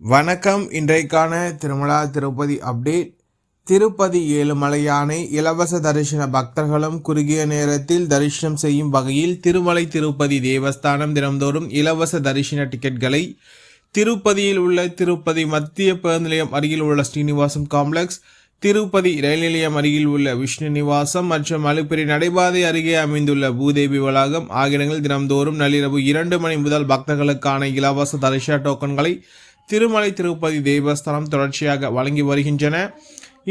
வணக்கம். இன்றைக்கான திருமலா திருப்பதி அப்டேட். திருப்பதி ஏழுமலையானை இலவச தரிசன பக்தர்களும் குறுகிய நேரத்தில் தரிசனம் செய்யும் வகையில் திருமலை திருப்பதி தேவஸ்தானம் தினந்தோறும் இலவச தரிசன டிக்கெட்களை திருப்பதியில் உள்ள திருப்பதி மத்திய பேருந்து நிலையம் அருகில் உள்ள ஸ்ரீனிவாசம் காம்ப்ளெக்ஸ், திருப்பதி ரயில் நிலையம் அருகில் உள்ள விஷ்ணு நிவாசம் மற்றும் அலுப்பிரி நடைபாதை அருகே அமைந்துள்ள பூதேவி வளாகம் ஆகிய இடங்களில் தினந்தோறும் நள்ளிரவு 2 மணி முதல் பக்தர்களுக்கான இலவச தரிசன டோக்கன்களை திருமலை திருப்பதி தேவஸ்தானம் தொடர்ச்சியாக வழங்கி வருகின்றன.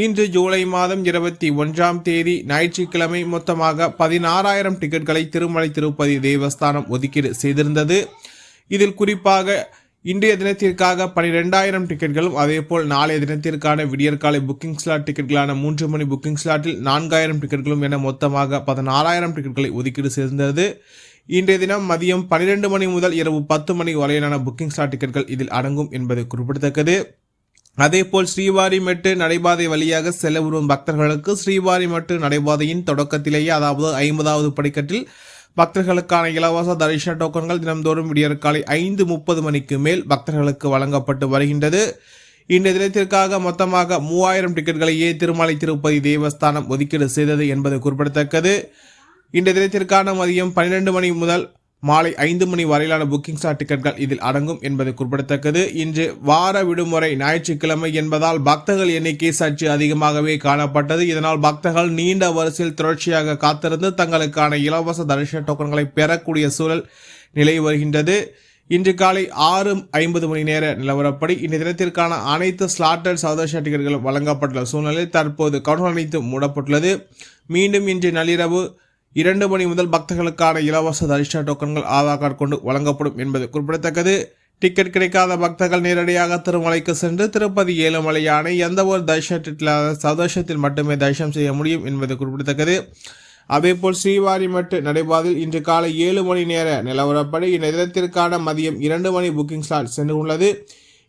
இன்று ஜூலை மாதம் 21ஆம் தேதி ஞாயிற்றுக்கிழமை மொத்தமாக 16,000 டிக்கெட்களை திருமலை திருப்பதி தேவஸ்தானம் ஒதுக்கீடு செய்திருந்தது. இதில் குறிப்பாக இன்றைய தினத்திற்காக 12,000 டிக்கெட்களும், அதேபோல் நாளைய தினத்திற்கான விடியற்காலை புக்கிங் ஸ்லாட் டிக்கெட்களான 3 மணி புக்கிங் ஸ்லாட்டில் 4,000 டிக்கெட்களும் என மொத்தமாக 16,000 டிக்கெட்களை ஒதுக்கீடு செய்திருந்தது. இன்றைய தினம் மதியம் 12 மணி முதல் இரவு 10 மணி வரையிலான புக்கிங் ஸ்லாட் டிக்கெட்கள் இதில் அடங்கும் என்பது குறிப்பிடத்தக்கது. அதேபோல் ஸ்ரீவாரிமெட்டு நடைபாதை வழியாக செல்ல விரும்பும் பக்தர்களுக்கு ஸ்ரீவாரிமெட்டு நடைபாதையின் தொடக்கத்திலேயே, அதாவது 50வது படிக்கட்டில் பக்தர்களுக்கான இலவச தரிசன டோக்கன்கள் தினந்தோறும் விடியற்காலை 5:30 மணிக்கு மேல் பக்தர்களுக்கு வழங்கப்பட்டு வருகின்றது. இன்றைய தினத்திற்காக மொத்தமாக 3,000 டிக்கெட்களையே திருமலை திருப்பதி தேவஸ்தானம் ஒதுக்கீடு செய்தது என்பது குறிப்பிடத்தக்கது. இன்றைய தினத்திற்கான மதியம் 12 மணி முதல் மாலை 5 மணி வரையிலான புக்கிங் ஸ்லாட் டிக்கெட்கள் இதில் அடங்கும் என்பது குறிப்பிடத்தக்கது. இன்று வார விடுமுறை ஞாயிற்றுக்கிழமை என்பதால் பக்தர்கள் எண்ணிக்கை சற்று அதிகமாகவே காணப்பட்டது. இதனால் பக்தர்கள் நீண்ட வரிசையில் தொடர்ச்சியாக காத்திருந்து தங்களுக்கான இலவச தரிசன டோக்கன்களை பெறக்கூடிய சூழல் நிலவி வருகின்றது. இன்று காலை 6:50 மணி நேர நிலவரப்படி இந்த தினத்திற்கான அனைத்து ஸ்லாட்டட் சதர்ஷன டிக்கெட்டுகளும் வழங்கப்பட்டுள்ள சூழ்நிலையில் தற்போது கவுண்டர் அனைத்தும் மூடப்பட்டுள்ளது. மீண்டும் இன்று நள்ளிரவு 2 மணி முதல் பக்தர்களுக்கான இலவச தரிசன டோக்கன்கள் ஆதார் கார்டு கொண்டு வழங்கப்படும் என்பது குறிப்பிடத்தக்கது. டிக்கெட் கிடைக்காத பக்தர்கள் நேரடியாக திருமலைக்கு சென்று திருப்பதி ஏழுமலையானை எந்த ஒரு சதர்ஷத்தில் மட்டுமே தரிசனம் செய்ய முடியும் என்பது குறிப்பிடத்தக்கது. அதேபோல் ஸ்ரீவாரிமெட்டு நடைபாதையில் இன்று காலை 7 மணி நேர நிலவரப்படி இந்த தினத்திற்கான மதியம் 2 மணி புக்கிங் ஸ்லாட் சென்று உள்ளது.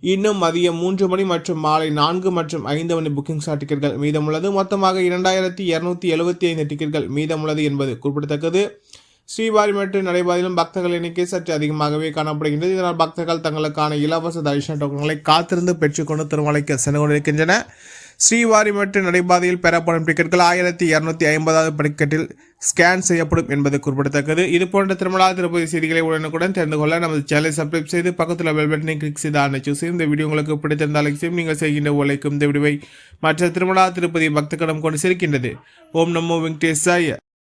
இன்னும் மதியம் 3 மணி மற்றும் மாலை 4 மற்றும் 5 மணி புக்கிங் ஸ்லாட் டிக்கெட்கள் மீதமுள்ளது. மொத்தமாக 2,275 டிக்கெட்கள் மீதமுள்ளது என்பது குறிப்பிடத்தக்கது. ஸ்ரீவாரிமெட்டு நடைபாதையிலும் பக்தர்கள் எண்ணிக்கை சற்று அதிகமாகவே காணப்படுகின்றது. இதனால் பக்தர்கள் தங்களுக்கான இலவச தரிசன டோக்கன்களை காத்திருந்து பெற்றுக்கொண்டு திருமலைக்கு சென்று கொண்டிருக்கின்றன. ஸ்ரீவாரிமெட்டு நடைபாதையில் பெறப்படும் டிக்கெட்கள் 1,250வது படிக்கட்டில் ஸ்கேன் செய்யப்படும் என்பது குறிப்பிடத்தக்கது. இதுபோன்ற திருமலா திருப்பதி செய்திகளை உடனுக்குடன் தெரிந்து கொள்ள நமது சேனலை சப்ஸ்கிரைப் செய்து பக்கத்தில் பெல் பட்டனை கிளிக் செய்து ஆன இந்த வீடியோ உங்களுக்கு பிடித்திருந்தால் லைக் செய்யும். நீங்கள் செய்கின்ற உழைக்கும் இந்த வீடியோவை மற்ற திருமலா திருப்பதி பக்தர்களிடம் கொண்டு சேர்க்கின்றது. ஓம் நமோ வெங்கடேசாய.